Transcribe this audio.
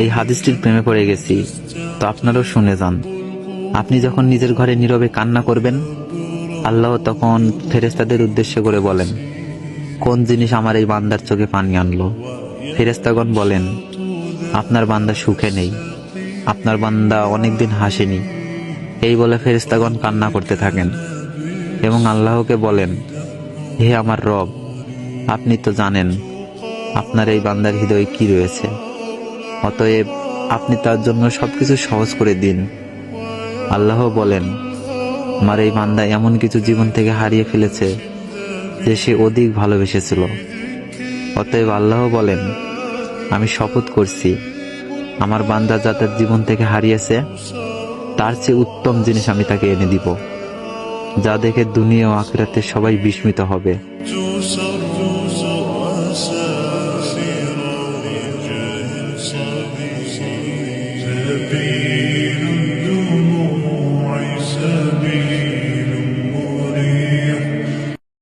এই হাদিসটির প্রেমে পড়ে গেছি, তো আপনারাও শুনে যান। আপনি যখন নিজের ঘরে নীরবে কান্না করবেন, আল্লাহ তখন ফেরেশতাদের উদ্দেশ্য করে বলেন, কোন জিনিস আমার এই বান্দার চোখে পানি আনলো? ফেরেশতাগণ বলেন, আপনার বান্দা সুখে নেই, আপনার বান্দা অনেকদিন হাসেনি। এই বলে ফেরেশতাগণ কান্না করতে থাকেন এবং আল্লাহকে বলেন, হে আমার রব, আপনি তো জানেন আপনার এই বান্দার হৃদয়ে কি রয়েছে, অতএব আপনি তার জন্য সবকিছু সহজ করে দিন। আল্লাহ বলেন, আমার এই বান্দা এমন কিছু জীবন থেকে হারিয়ে ফেলেছে যে সে অধিক ভালোবেসেছিল। অতএব আল্লাহ বলেন, আমি শপথ করছি, আমার বান্দা যা তার জীবন থেকে হারিয়েছে তার চেয়ে উত্তম জিনিস আমি তাকে এনে দিব, যা দেখে দুনিয়া ও আখিরাতে সবাই বিস্মিত হবে। be